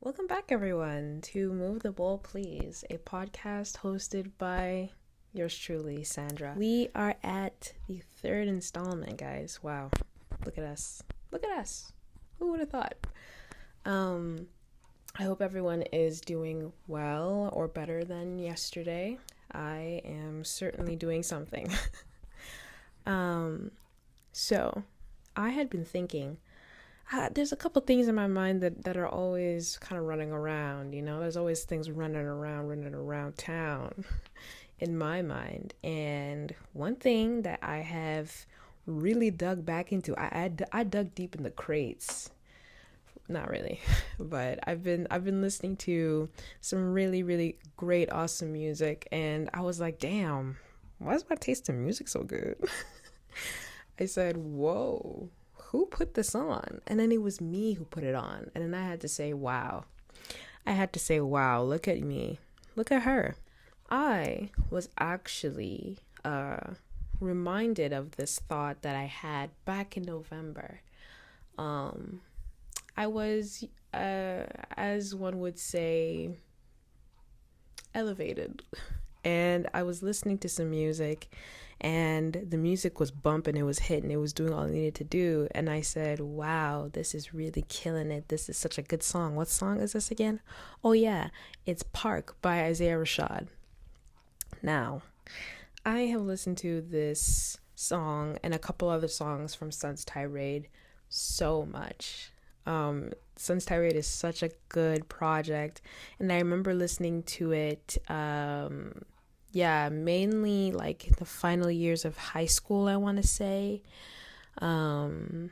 Welcome back, everyone, to Move the Ball, Please, a podcast hosted by yours truly, Sandra. We are at the third installment, guys. Wow, look at us. Look at us. Who would have thought? I hope everyone is doing well or better than yesterday. I am certainly doing something. So I had been thinking, there's a couple things in my mind that are always kind of running around, there's always things running around town in my mind. And one thing that I have really dug back into, I dug deep in the crates. Not really, but I've been listening to some really, really great, awesome music, and I was like, damn, why is my taste in music so good? I said, whoa, who put this on? And then it was me who put it on. And then I had to say, wow. Look at me. Look at her. I was actually reminded of this thought that I had back in November. I was, as one would say, elevated. And I was listening to some music, and the music was bumping, it was hitting, it was doing all it needed to do. And I said, wow, this is really killing it. This is such a good song. What song is this again? Oh yeah, it's Park by Isaiah Rashad. Now, I have listened to this song and a couple other songs from Sun's Tirade so much. Sun's Tirade is such a good project, and I remember listening to it mainly like the final years of high school, I want to say, and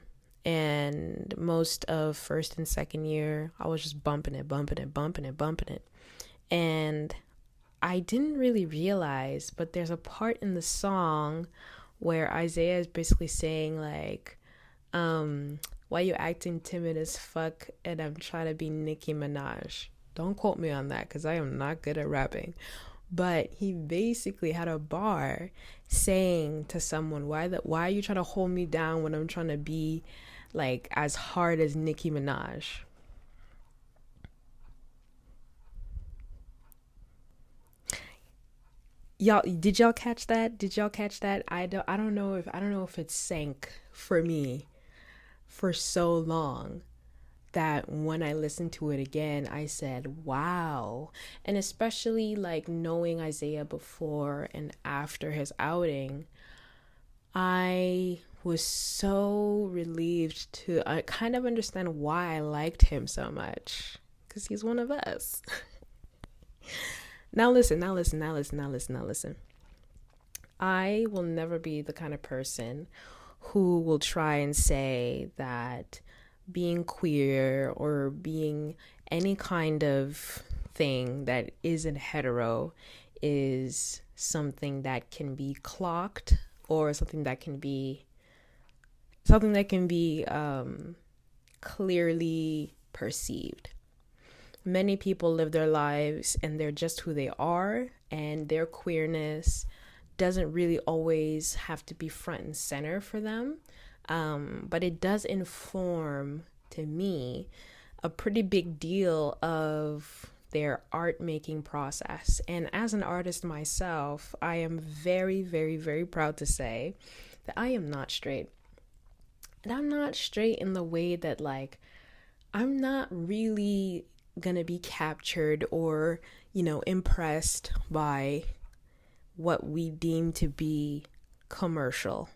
most of first and second year. I was just bumping it, and I didn't really realize, but there's a part in the song where Isaiah is basically saying like, why you acting timid as fuck and I'm trying to be Nicki Minaj. Don't quote me on that because I am not good at rapping. But he basically had a bar saying to someone, why are you trying to hold me down when I'm trying to be like as hard as Nicki Minaj? Did y'all catch that? I don't know if it sank for me for so long that when I listened to it again, I said, wow. And especially like knowing Isaiah before and after his outing, I was so relieved to kind of understand why I liked him so much, because he's one of us. Now listen. I will never be the kind of person who will try and say that being queer or being any kind of thing that isn't hetero is something that can be clocked or something that can be clearly perceived. Many people live their lives and they're just who they are, and their queerness doesn't really always have to be front and center for them. But it does inform, to me, a pretty big deal of their art making process. And as an artist myself, I am very, very, very proud to say that I am not straight. And I'm not straight in the way that, like, I'm not really gonna be captured or, impressed by what we deem to be commercial.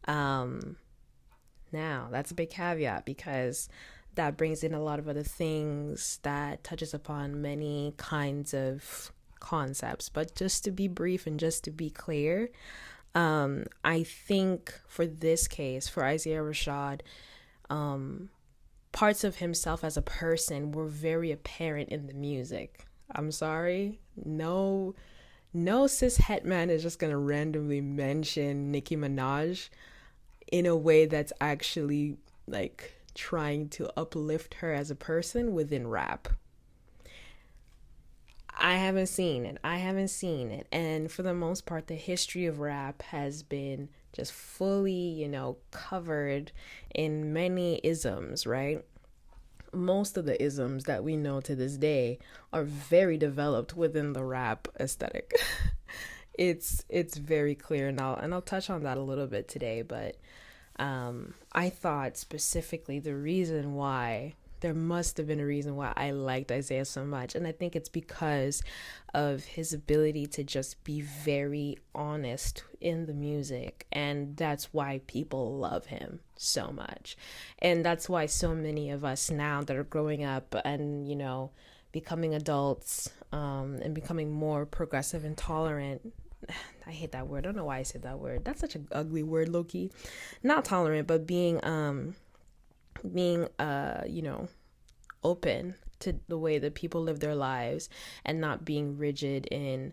Now that's a big caveat, because that brings in a lot of other things that touches upon many kinds of concepts. But just to be brief and just to be clear, I think for this case, for Isaiah Rashad, parts of himself as a person were very apparent in the music. I'm sorry, no cis het man is just gonna randomly mention Nicki Minaj in a way that's actually like trying to uplift her as a person within rap. I haven't seen it. And for the most part, the history of rap has been just fully, covered in many isms, right? most of the isms that we know to this day are very developed within the rap aesthetic. It's very clear, and I'll touch on that a little bit today, but I thought specifically the reason why there must have been a reason why I liked Isaiah so much. And I think it's because of his ability to just be very honest in the music. And that's why people love him so much. And that's why so many of us now that are growing up and, becoming adults, and becoming more progressive and tolerant. I hate that word. I don't know why I said that word. That's such an ugly word, low-key. Not tolerant, but being open to the way that people live their lives and not being rigid in,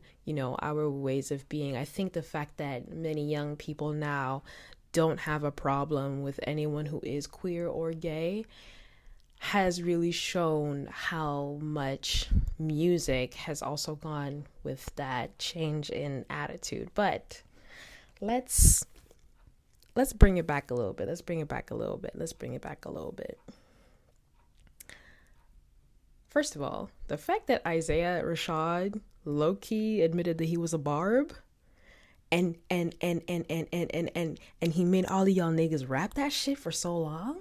our ways of being. I think the fact that many young people now don't have a problem with anyone who is queer or gay has really shown how much music has also gone with that change in attitude. But let's bring it back a little bit. Let's bring it back a little bit. First of all, the fact that Isaiah Rashad low-key admitted that he was a barb and he made all of y'all niggas rap that shit for so long.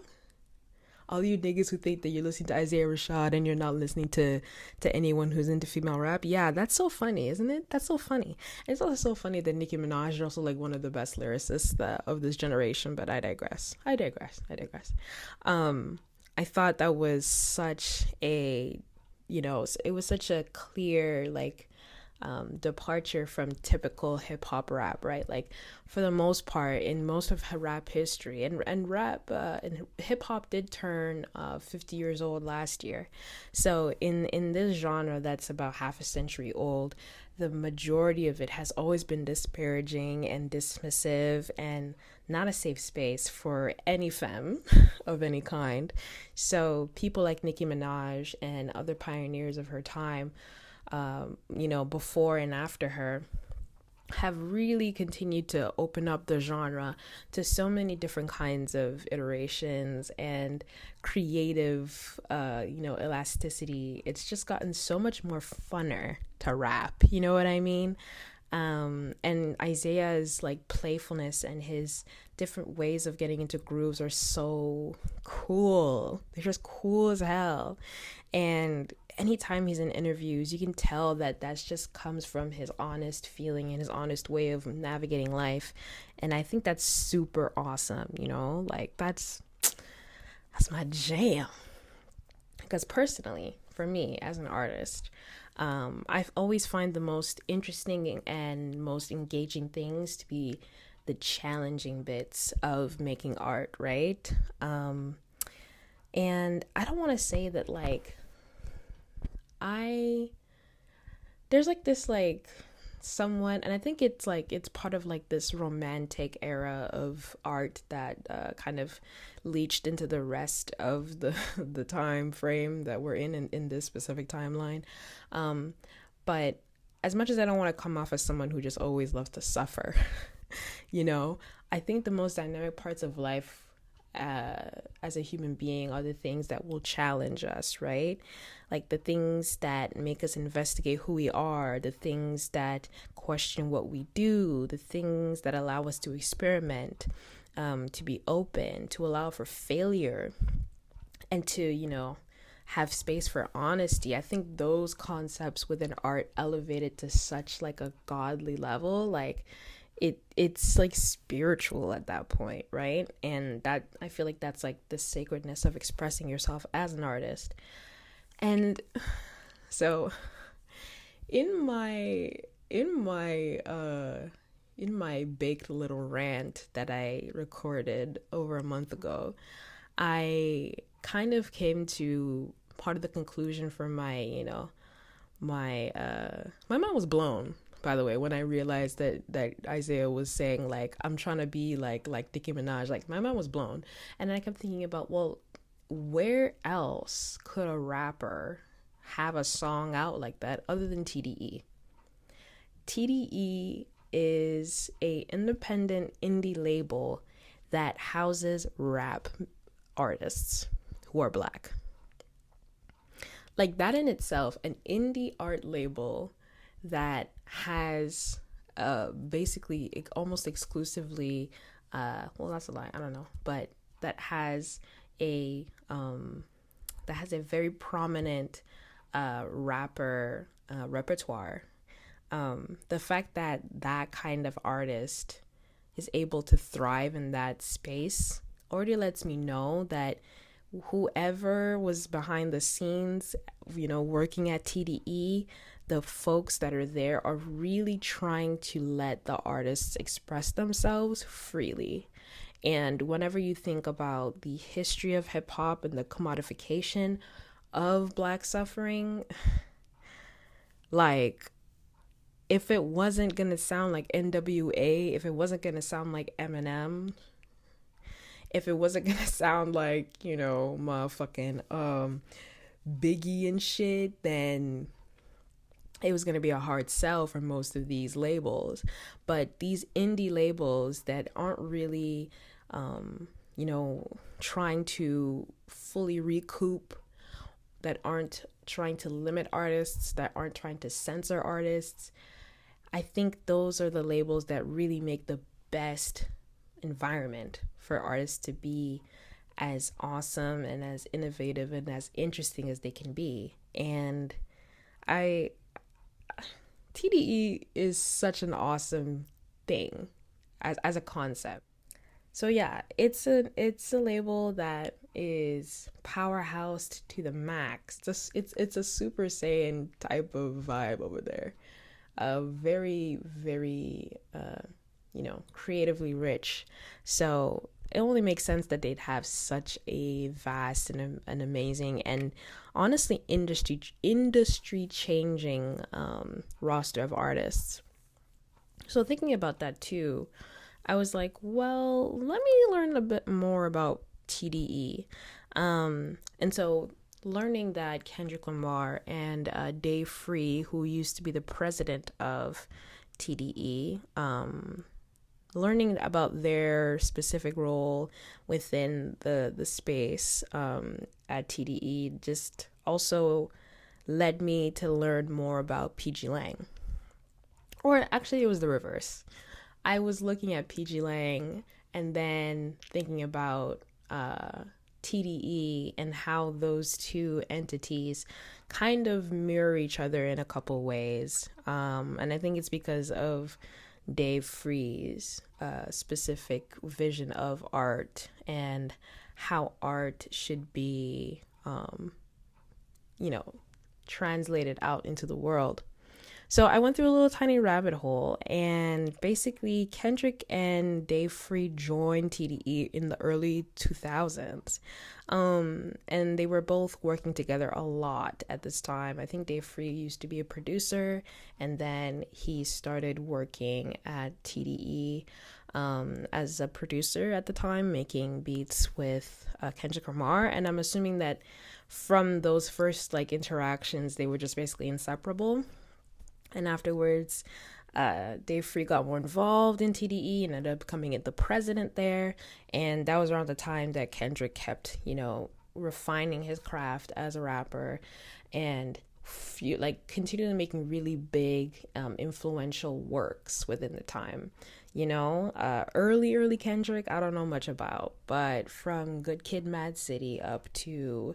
All you niggas who think that you're listening to Isaiah Rashad and you're not listening to anyone who's into female rap. Yeah, that's so funny, isn't it? That's so funny. And it's also so funny that Nicki Minaj is also like one of the best lyricists of this generation, but I digress. I thought that was such a, it was such a clear, departure from typical hip hop rap, right? Like for the most part, in most of rap history, and rap and hip hop did turn 50 years old last year. So in this genre that's about half a century old, the majority of it has always been disparaging and dismissive and not a safe space for any femme of any kind. So people like Nicki Minaj and other pioneers of her time, before and after her, have really continued to open up the genre to so many different kinds of iterations and creative, elasticity. It's just gotten so much more funner to rap, you know what I mean? And Isaiah's playfulness and his different ways of getting into grooves are so cool. They're just cool as hell. And anytime he's in interviews, you can tell that just comes from his honest feeling and his honest way of navigating life. And I think that's super awesome, that's my jam. Because personally, for me as an artist, I've always find the most interesting and most engaging things to be the challenging bits of making art, right? And I don't want to say that there's this someone, and I think it's part of this romantic era of art that kind of leached into the rest of the time frame that we're in this specific timeline. But as much as I don't want to come off as someone who just always loves to suffer, I think the most dynamic parts of life as a human being are the things that will challenge us, right? Like the things that make us investigate who we are, the things that question what we do, the things that allow us to experiment, to be open, to allow for failure, and to, have space for honesty. I think those concepts within art elevated to such a godly level, it's spiritual at that point, right? And that, I feel like that's the sacredness of expressing yourself as an artist. And so in my baked little rant that I recorded over a month ago, I kind of came to part of the conclusion for my mind was blown, by the way, when I realized that Isaiah was saying I'm trying to be like Nicki Minaj. My mind was blown. And I kept thinking about, well, where else could a rapper have a song out like that other than TDE? TDE is a independent indie label that houses rap artists who are Black. Like that in itself, an indie art label that has basically almost exclusively, well, that's a lie, I don't know, but that has a very prominent rapper repertoire. The fact that that kind of artist is able to thrive in that space already lets me know that whoever was behind the scenes, working at TDE, the folks that are there are really trying to let the artists express themselves freely. And whenever you think about the history of hip hop and the commodification of Black suffering, like, if it wasn't gonna sound like NWA, if it wasn't gonna sound like Eminem, if it wasn't gonna sound like, motherfucking Biggie and shit, then it was gonna be a hard sell for most of these labels. But these indie labels that aren't really, trying to fully recoup, that aren't trying to limit artists, that aren't trying to censor artists, I think those are the labels that really make the best environment for artists to be as awesome and as innovative and as interesting as they can be. And I TDE is such an awesome thing as a concept. So yeah, it's a label that is powerhoused to the max. It's a Super Saiyan type of vibe over there. Very, very, creatively rich. So it only makes sense that they'd have such a vast and an amazing and honestly industry changing roster of artists. So thinking about that too, I was like, well, let me learn a bit more about TDE. And so learning that Kendrick Lamar and Dave Free, who used to be the president of TDE, learning about their specific role within the space at TDE just also led me to learn more about PG Lang. Or actually, it was the reverse. I was looking at PG Lang and then thinking about TDE and how those two entities kind of mirror each other in a couple ways. And I think it's because of Dave Free's specific vision of art and how art should be, translated out into the world. So I went through a little tiny rabbit hole, and basically Kendrick and Dave Free joined TDE in the early 2000s. And they were both working together a lot at this time. I think Dave Free used to be a producer, and then he started working at TDE as a producer at the time, making beats with Kendrick Lamar. And I'm assuming that from those first interactions, they were just basically inseparable. And afterwards, Dave Free got more involved in TDE and ended up becoming the president there. And that was around the time that Kendrick kept, refining his craft as a rapper and continually making really big, influential works within the time. Early Kendrick, I don't know much about, but from Good Kid, Mad City up to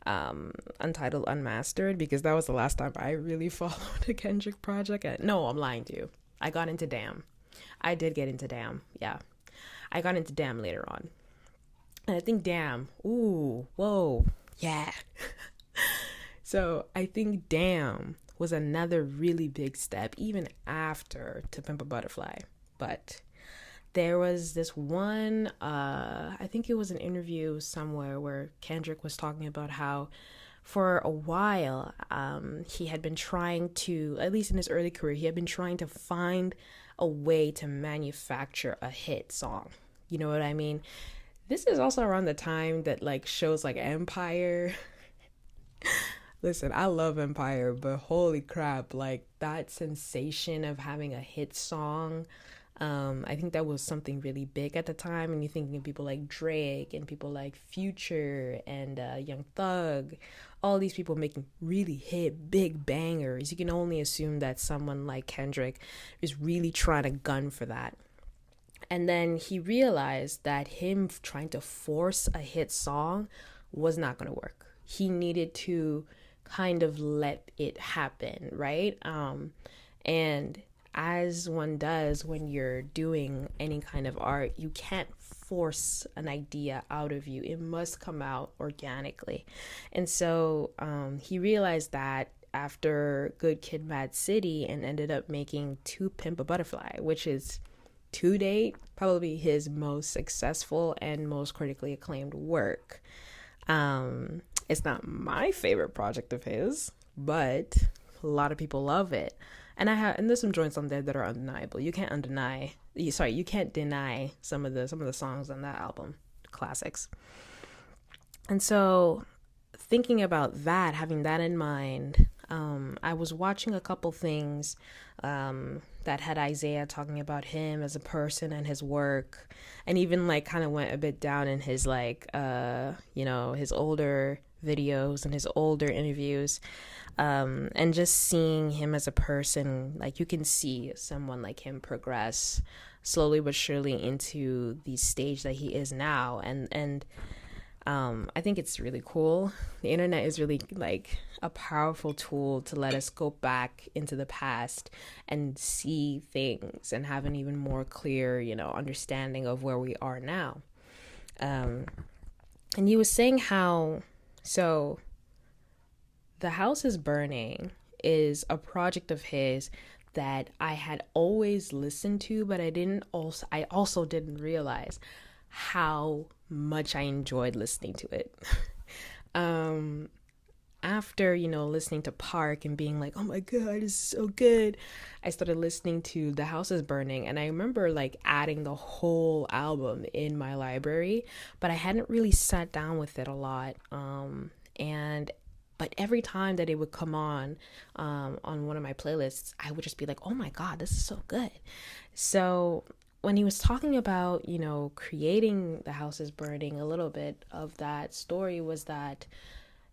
Untitled Unmastered, because that was the last time I really followed a Kendrick project. No, I'm lying to you. I got into Damn. I did get into Damn. Yeah. I got into Damn later on. And I think Damn, ooh, whoa, yeah. So I think Damn was another really big step even after To Pimp a Butterfly. But there was this one, I think it was an interview somewhere where Kendrick was talking about how for a while he had been trying to, at least in his early career, he had been trying to find a way to manufacture a hit song. You know what I mean? This is also around the time that shows like Empire. Listen, I love Empire, but holy crap, that sensation of having a hit song I think that was something really big at the time. And you're thinking of people like Drake and people like Future and Young Thug, all these people making really hit big bangers. You can only assume that someone like Kendrick is really trying to gun for that. And then he realized that him trying to force a hit song was not going to work. He needed to kind of let it happen, right? And as one does when you're doing any kind of art, you can't force an idea out of you. It must come out organically. And so he realized that after Good Kid, Mad City, and ended up making To Pimp a Butterfly, which is to date probably his most successful and most critically acclaimed work. It's not my favorite project of his, but a lot of people love it. And there's some joints on there that are undeniable. You can't deny some of the songs on that album, classics. And so thinking about that, having that in mind, I was watching a couple things that had Isaiah talking about him as a person and his work, and even like kind of went a bit down in his like his older videos and his older interviews, and just seeing him as a person. Like, you can see someone like him progress slowly but surely into the stage that he is now, and I think it's really cool. The internet is really like a powerful tool to let us go back into the past and see things and have an even more clear, understanding of where we are now. And he was saying how, so The House is Burning is a project of his that I had always listened to, but I also didn't realize how much I enjoyed listening to it. After, listening to Park and being like, oh my God, this is so good, I started listening to The House is Burning, and I remember like adding the whole album in my library, but I hadn't really sat down with it a lot. But every time that it would come on one of my playlists, I would just be like, oh my God, this is so good. So when he was talking about, creating The House is Burning, a little bit of that story was that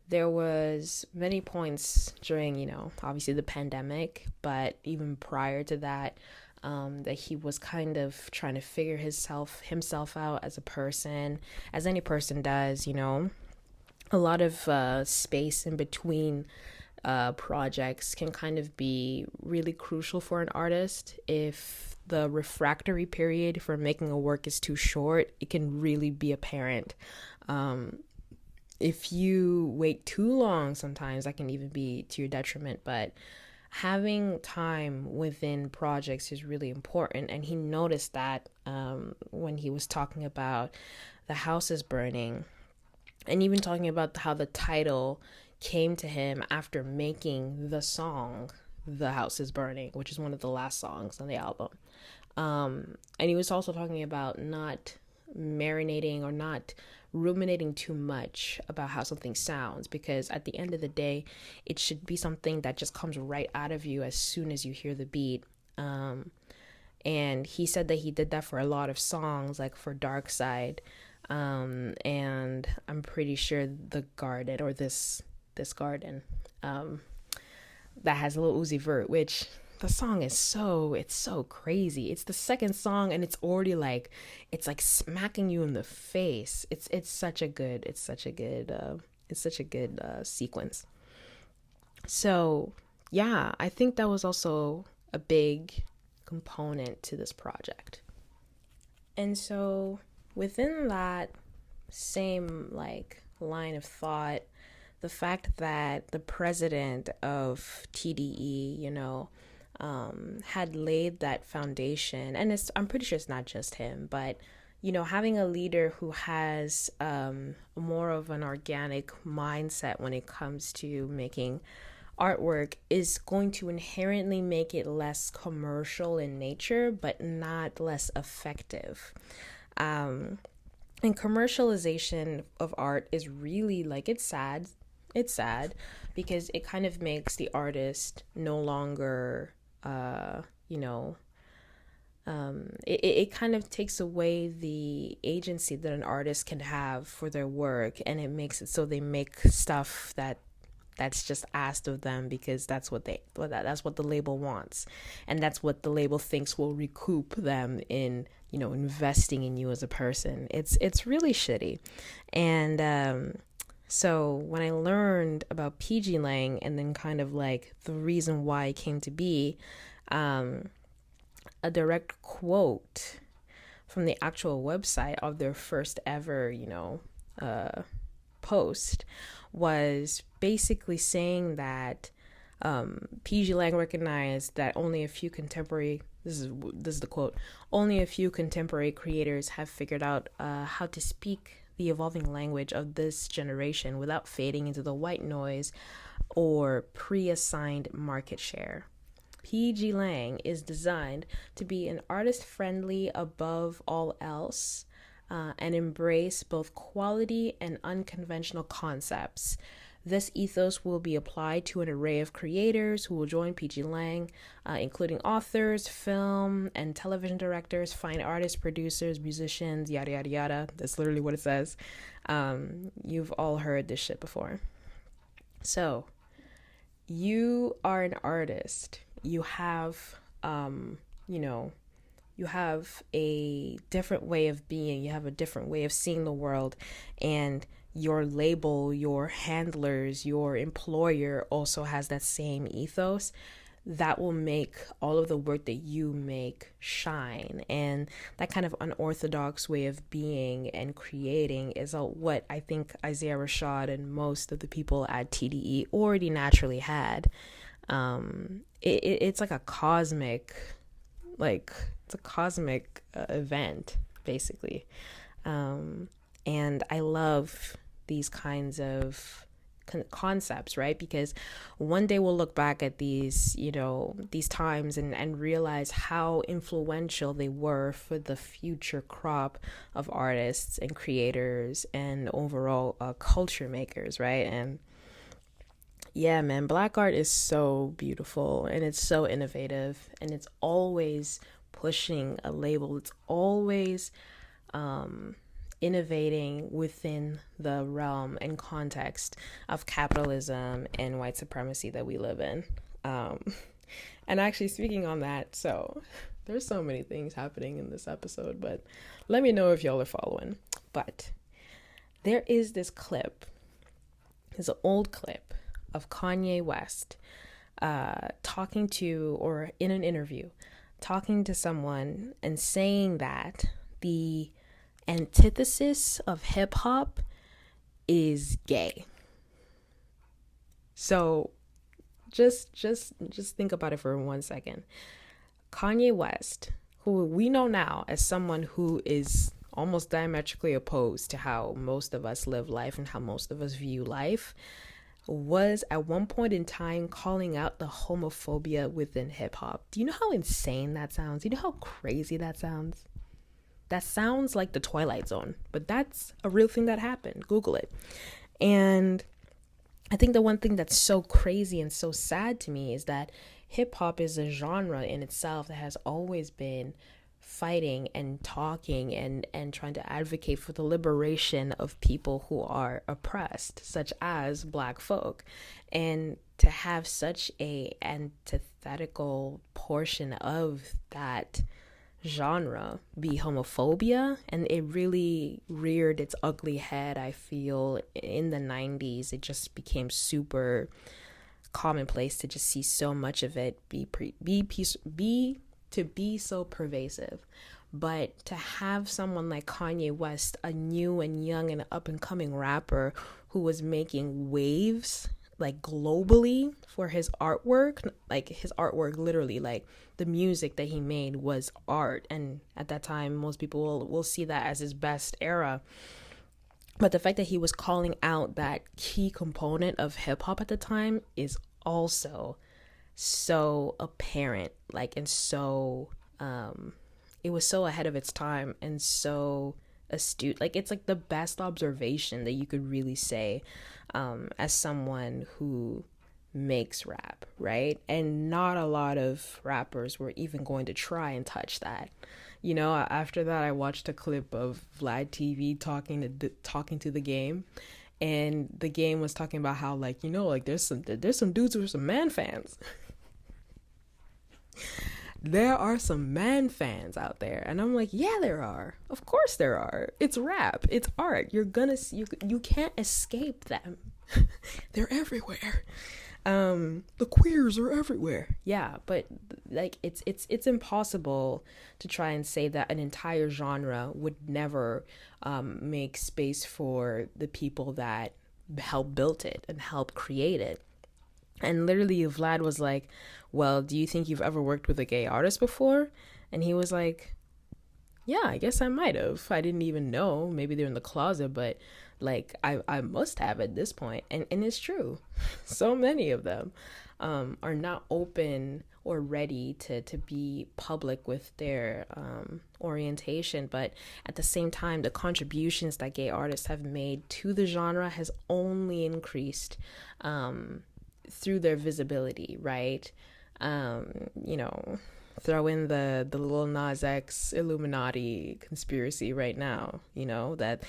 there was many points during, obviously the pandemic, but even prior to that, that he was kind of trying to figure himself out as a person, as any person does, a lot of space in between projects can kind of be really crucial for an artist. If the refractory period for making a work is too short, it can really be apparent. If you wait too long, sometimes that can even be to your detriment, but having time within projects is really important. And he noticed that when he was talking about The House is Burning, and even talking about how the title came to him after making the song The House is Burning, which is one of the last songs on the album. And he was also talking about not marinating or not ruminating too much about how something sounds, because at the end of the day, it should be something that just comes right out of you as soon as you hear the beat. And he said that he did that for a lot of songs, like for Dark Side. And I'm pretty sure The Garden, or this Garden, that has a Lil Uzi Vert, which the song is it's so crazy. It's the second song and it's already like, it's like smacking you in the face. It's such a good sequence. So yeah, I think that was also a big component to this project. And so within that same like line of thought, the fact that the president of TDE, had laid that foundation, and I'm pretty sure it's not just him, but having a leader who has more of an organic mindset when it comes to making artwork is going to inherently make it less commercial in nature, but not less effective. And commercialization of art is really like, it's sad because it kind of makes the artist no longer it kind of takes away the agency that an artist can have for their work, and it makes it so they make stuff that's just asked of them because that's what the label wants, and that's what the label thinks will recoup them in, investing in you as a person. It's really shitty. And so when I learned about PG Lang, and then kind of like the reason why it came to be, a direct quote from the actual website of their first ever, post was basically saying that PG Lang recognized that only a few contemporary this is the quote, only a few contemporary creators have figured out how to speak the evolving language of this generation without fading into the white noise or pre-assigned market share. PG Lang is designed to be an artist friendly above all else, and embrace both quality and unconventional concepts. This ethos will be applied to an array of creators who will join PG Lang, including authors, film and television directors, fine artists, producers, musicians, yada, yada, yada. That's literally what it says. You've all heard this shit before. So, you are an artist. You have, you have a different way of being. You have a different way of seeing the world. And your label, your handlers, your employer also has that same ethos. That will make all of the work that you make shine. And that kind of unorthodox way of being and creating is what I think Isaiah Rashad and most of the people at TDE already naturally had. It's like a cosmic, event, basically. And I love these kinds of concepts, right? Because one day we'll look back at these times and realize how influential they were for the future crop of artists and creators and overall culture makers, right? And yeah, man, Black art is so beautiful, and it's so innovative, and it's always pushing a label. It's always innovating within the realm and context of capitalism and white supremacy that we live in. And actually, speaking on that, so there's so many things happening in this episode, but let me know if y'all are following. But there is this clip, it's an old clip of Kanye West talking to, or in an interview, talking to someone and saying that the antithesis of hip hop is gay. So just think about it for 1 second. Kanye West, who we know now as someone who is almost diametrically opposed to how most of us live life and how most of us view life, was at one point in time calling out the homophobia within hip hop. Do you know how insane that sounds? Do you know how crazy that sounds? That sounds like the Twilight Zone, but that's a real thing that happened. Google it. And I think the one thing that's so crazy and so sad to me is that hip hop is a genre in itself that has always been fighting and talking and trying to advocate for the liberation of people who are oppressed, such as Black folk. And to have such a antithetical portion of that genre be homophobia, and it really reared its ugly head, I feel, in the 90s. It just became super commonplace to just see so much of it be so pervasive. But to have someone like Kanye West, a new and young and up and coming rapper who was making waves like globally for his artwork, literally, like the music that he made was art, and at that time most people will see that as his best era. But the fact that he was calling out that key component of hip hop at the time is also so apparent, and so it was so ahead of its time and so astute. It's like the best observation that you could really say, as someone who makes rap, right? And not a lot of rappers were even going to try and touch that. After that, I watched a clip of Vlad TV talking to the game, and the game was talking about how, like, there's some dudes who are some man fans. There are some man fans out there, and I'm like, yeah, there are. Of course there are. It's rap. It's art. You can't escape them. They're everywhere. The queers are everywhere. Yeah, but like it's impossible to try and say that an entire genre would never make space for the people that helped build it and helped create it. And literally Vlad was like, well, do you think you've ever worked with a gay artist before? And he was like, yeah, I guess I might have. I didn't even know. Maybe they're in the closet, but like I must have at this point. And it's true. So many of them are not open or ready to be public with their orientation. But at the same time, the contributions that gay artists have made to the genre has only increased through their visibility, right? Throw in the Lil Nas X Illuminati conspiracy right now, that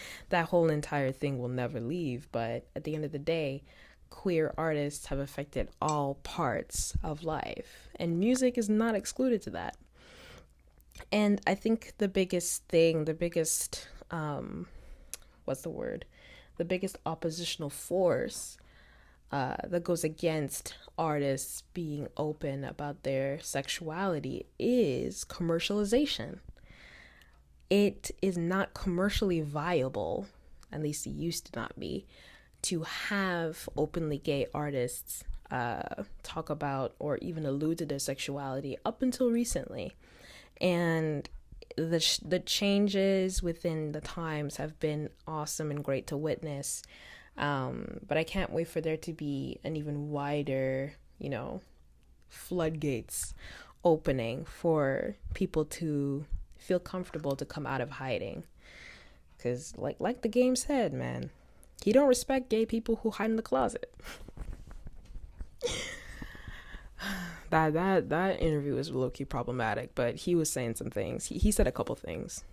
whole entire thing will never leave. But at the end of the day, queer artists have affected all parts of life, and music is not excluded to that. And I think the biggest oppositional force that goes against artists being open about their sexuality is commercialization. It is not commercially viable, at least it used to not be, to have openly gay artists talk about or even allude to their sexuality up until recently. And the changes within the times have been awesome and great to witness. But I can't wait for there to be an even wider, floodgates opening for people to feel comfortable to come out of hiding. Because like the game said, man, he don't respect gay people who hide in the closet. That interview was low-key problematic, but he was saying some things. He said a couple things.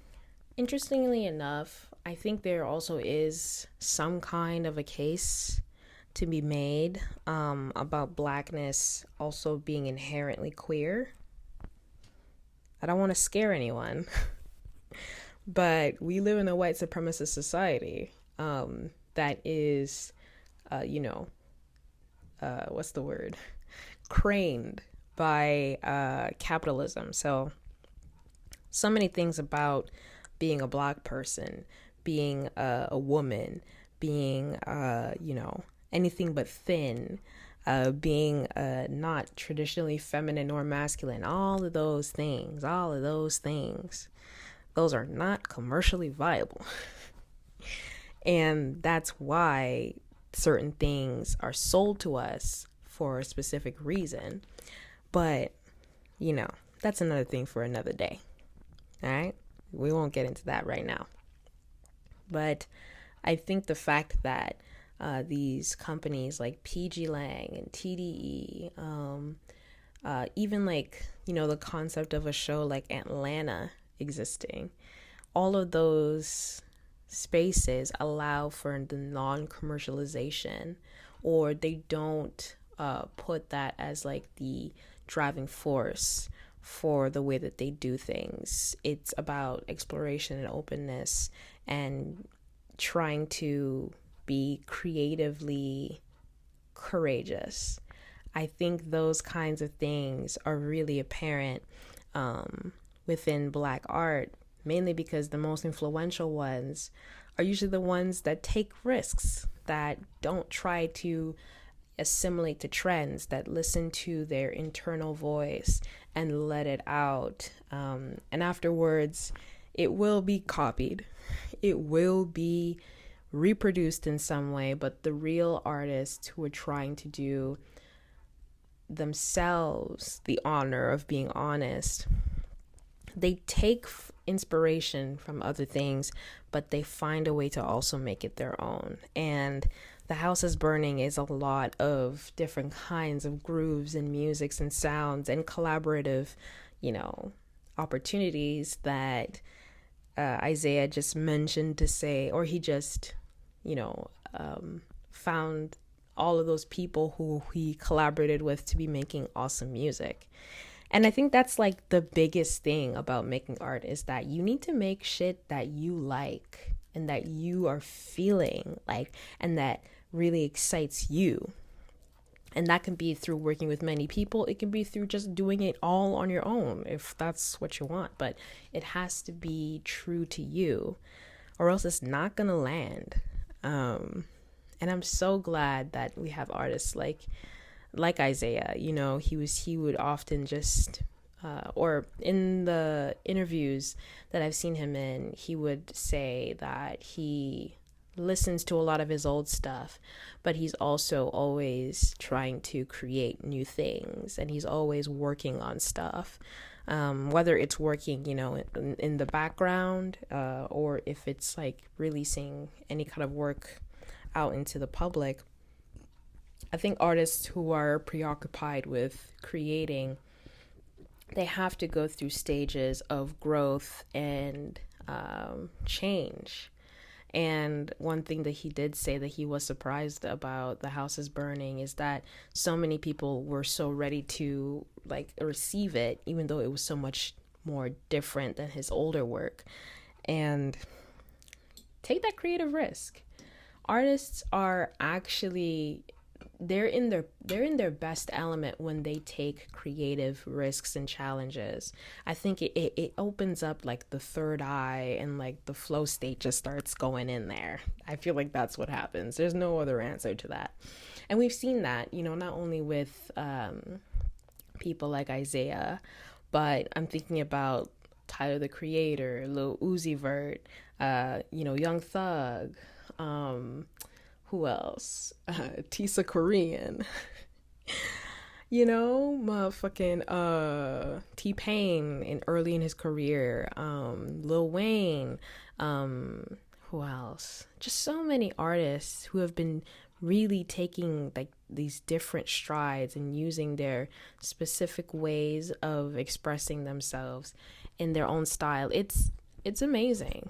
Interestingly enough, I think there also is some kind of a case to be made about blackness also being inherently queer. I don't want to scare anyone, but we live in a white supremacist society that is, what's the word? Craned by capitalism. So many things about being a black person, being a woman, being, anything but thin, being not traditionally feminine or masculine, all of those things, those are not commercially viable. And that's why certain things are sold to us for a specific reason. But, that's another thing for another day. All right? We won't get into that right now. But I think the fact that these companies like PG Lang and TDE, even the concept of a show like Atlanta existing, all of those spaces allow for the non-commercialization, or they don't put that as like the driving force for the way that they do things. It's about exploration and openness and trying to be creatively courageous. I think those kinds of things are really apparent within Black art, mainly because the most influential ones are usually the ones that take risks, that don't try to assimilate to trends, that listen to their internal voice and let it out. And afterwards, it will be copied. It will be reproduced in some way, but the real artists who are trying to do themselves the honor of being honest, they take inspiration from other things, but they find a way to also make it their own. And The House is Burning is a lot of different kinds of grooves and musics and sounds and collaborative, you know, opportunities that Isaiah just mentioned to say, or he just, you know, found all of those people who he collaborated with to be making awesome music. And I think that's like the biggest thing about making art is that you need to make shit that you like and that you are feeling like and that really excites you. And that can be through working with many people. It can be through just doing it all on your own if that's what you want. But it has to be true to you or else it's not going to land. And I'm so glad that we have artists like Isaiah. You know, he would often just or in the interviews that I've seen him in, he would say that he listens to a lot of his old stuff, but he's also always trying to create new things, and he's always working on stuff. Whether it's working, you know, in the background, or if it's like releasing any kind of work out into the public. I think artists who are preoccupied with creating, they have to go through stages of growth and change. And one thing that he did say that he was surprised about The House is Burning is that so many people were so ready to like receive it, even though it was so much more different than his older work. And take that creative risk. Artists are actually they're in their best element when they take creative risks and challenges. I think it opens up like the third eye, and like the flow state just starts going in there. I feel like that's what happens. There's no other answer to that. And we've seen that, you know, not only with people like Isaiah, but I'm thinking about Tyler the Creator, Lil Uzi Vert, you know, Young Thug, who else? Tisa Korean. You know, motherfucking T-Pain in early in his career, Lil Wayne, who else? Just so many artists who have been really taking like these different strides and using their specific ways of expressing themselves in their own style. It's amazing.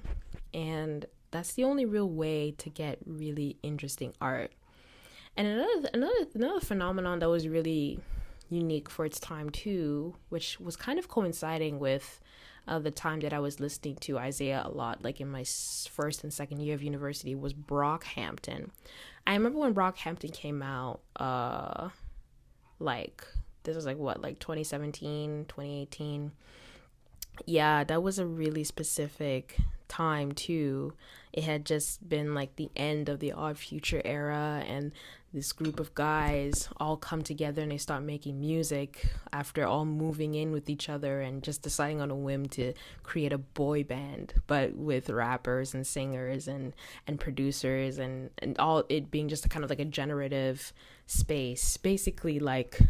And that's the only real way to get really interesting art. And another phenomenon that was really unique for its time too, which was kind of coinciding with the time that I was listening to Isaiah a lot, like in my first and second year of university, was Brockhampton. I remember when Brockhampton came out, like this was like what, like 2017, 2018. Yeah, that was a really specific time too. It had just been like the end of the Odd Future era, and this group of guys all come together and they start making music after all moving in with each other and just deciding on a whim to create a boy band, but with rappers and singers and producers and all it being just a kind of like a generative space, basically like,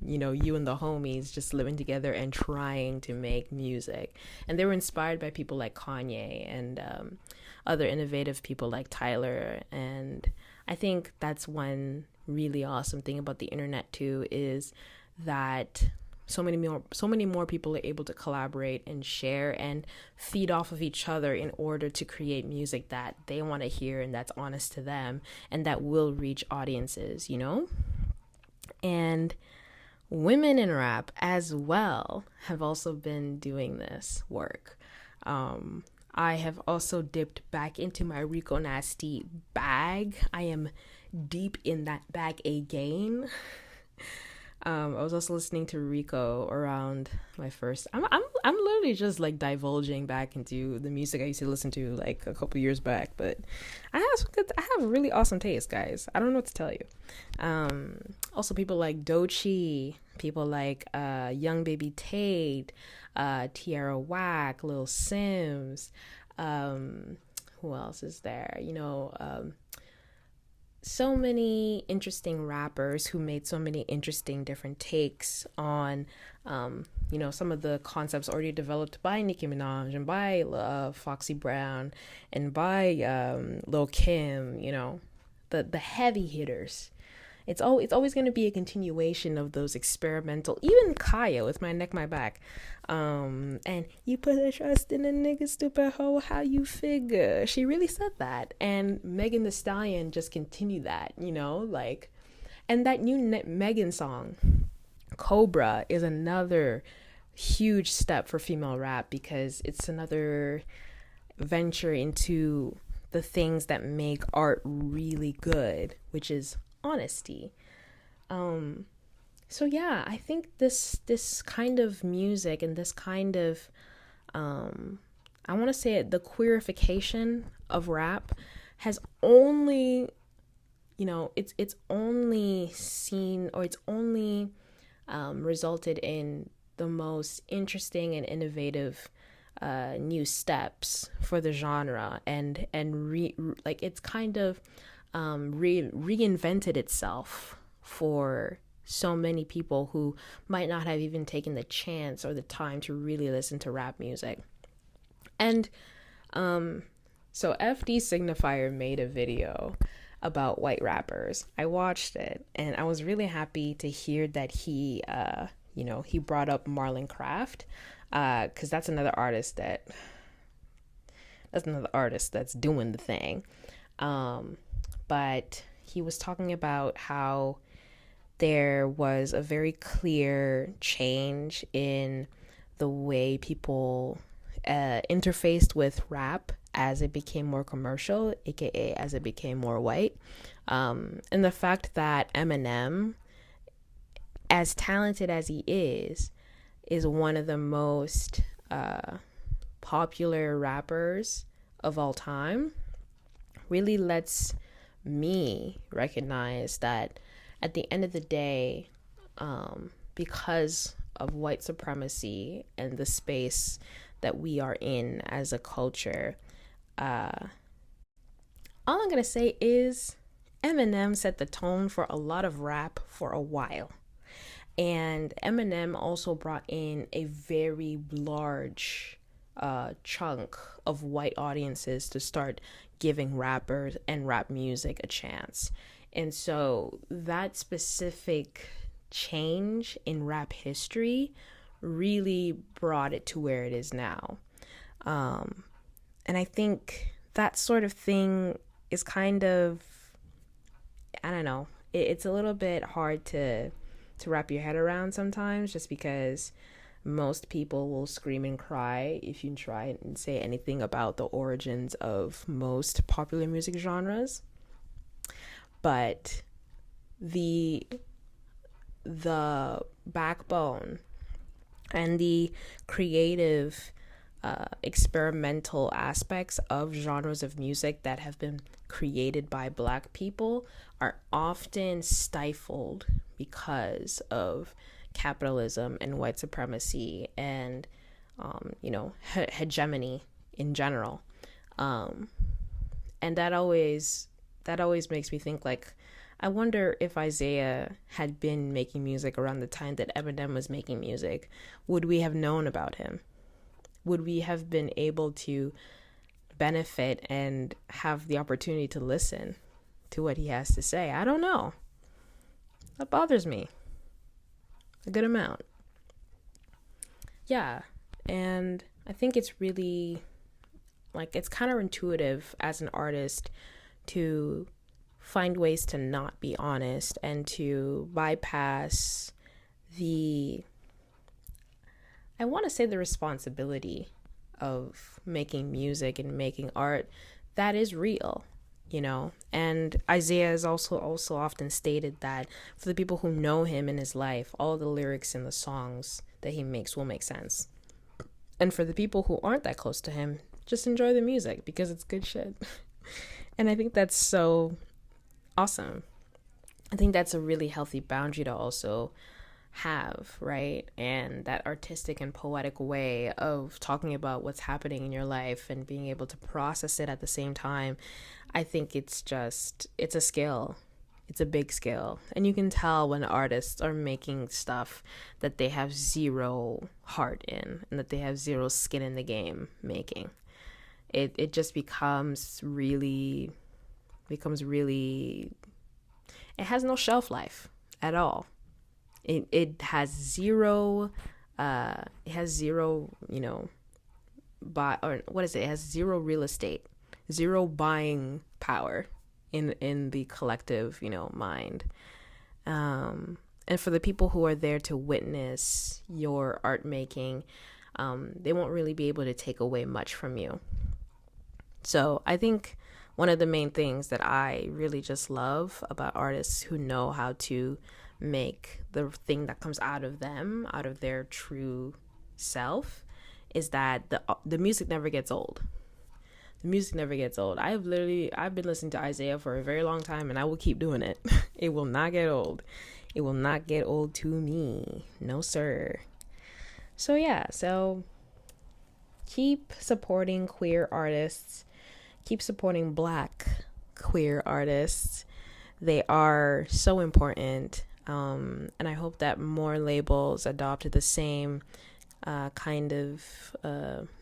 you know, you and the homies just living together and trying to make music. And they were inspired by people like Kanye and other innovative people like Tyler. And I think that's one really awesome thing about the internet too, is that so many more people are able to collaborate and share and feed off of each other in order to create music that they want to hear and that's honest to them and that will reach audiences, you know? And women in rap as well have also been doing this work. I have also dipped back into my Rico Nasty bag. I am deep in that bag again. I was also listening to Rico around my first. I'm literally just like divulging back into the music I used to listen to like a couple years back. But I have really awesome taste, guys. I don't know what to tell you. Also people like Doechii, people like Young Baby Tate, Tierra Whack, Lil Sims. Who else is there? You know, so many interesting rappers who made so many interesting different takes on, you know, some of the concepts already developed by Nicki Minaj and by Foxy Brown and by Lil Kim, you know. the heavy hitters. It's always going to be a continuation of those experimental, even Kaya with My Neck My Back, and you put a trust in a nigga, stupid hoe, how you figure. She really said that, and Megan Thee Stallion just continued that, like, and that new Megan song, Cobra, is another huge step for female rap because it's another venture into the things that make art really good, which is honesty. So yeah, I think this kind of music and this kind of I want to say it, the queerification of rap has only, it's only seen, or it's only resulted in the most interesting and innovative new steps for the genre, and like it's kind of reinvented itself for so many people who might not have even taken the chance or the time to really listen to rap music. And so FD Signifier made a video about white rappers. I watched it and I was really happy to hear that he he brought up Marlon Craft, because that's another artist that's doing the thing. But he was talking about how there was a very clear change in the way people interfaced with rap as it became more commercial, aka as it became more white. And the fact that Eminem, as talented as he is one of the most popular rappers of all time, really lets me recognize that at the end of the day, because of white supremacy and the space that we are in as a culture, all I'm gonna say is Eminem set the tone for a lot of rap for a while. And Eminem also brought in a very large chunk of white audiences to start giving rappers and rap music a chance. And so that specific change in rap history really brought it to where it is now. And I think that sort of thing is kind of, I don't know, it's a little bit hard to wrap your head around sometimes, just because most people will scream and cry if you try and say anything about the origins of most popular music genres. But the backbone and the creative experimental aspects of genres of music that have been created by Black people are often stifled because of capitalism and white supremacy and hegemony in general, and that always makes me think, like, I wonder if Isaiah had been making music around the time that Eminem was making music, would we have known about him? Would we have been able to benefit and have the opportunity to listen to what he has to say? I don't know. That bothers me a good amount. Yeah, and I think it's really, like, it's counterintuitive as an artist to find ways to not be honest and to bypass the responsibility of making music and making art that is real, and Isaiah has also often stated that for the people who know him in his life, all the lyrics in the songs that he makes will make sense, and for the people who aren't that close to him, just enjoy the music because it's good shit. And I think that's so awesome. I think that's a really healthy boundary to also have, right? And that artistic and poetic way of talking about what's happening in your life and being able to process it at the same time, I think it's a skill. It's a big skill. And you can tell when artists are making stuff that they have zero heart in and that they have zero skin in the game making. It just becomes really becomes really, it has no shelf life at all. It has zero, buy, or what is it? It has zero real estate, zero buying power in the collective, mind. And for the people who are there to witness your art making, they won't really be able to take away much from you. So I think one of the main things that I really just love about artists who know how to make the thing that comes out of them, out of their true self, is that the music never gets old. The music never gets old. I've been listening to Isaiah for a very long time, and I will keep doing it. It will not get old. It will not get old to me. No, sir. So yeah, so keep supporting queer artists. Keep supporting Black queer artists. They are so important. And I hope that more labels adopt the same kind of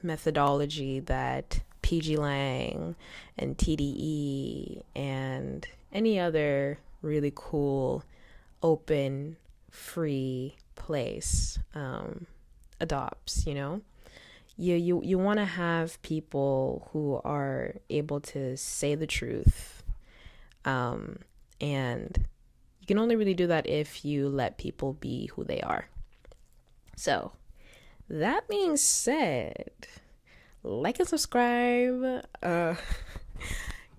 methodology that PG Lang and TDE and any other really cool, open, free place adopts. You want to have people who are able to say the truth, and you can only really do that if you let people be who they are. So that being said, like and subscribe.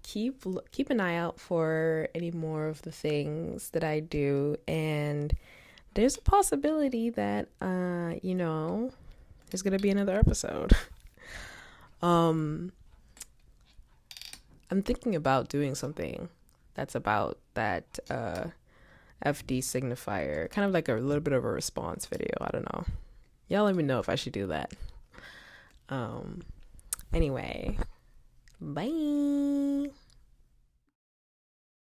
Keep an eye out for any more of the things that I do, and there's a possibility that there's gonna be another episode. I'm thinking about doing something that's about that FD signifier, kind of like a little bit of a response video. I don't know. Y'all let me know if I should do that. Anyway, bye.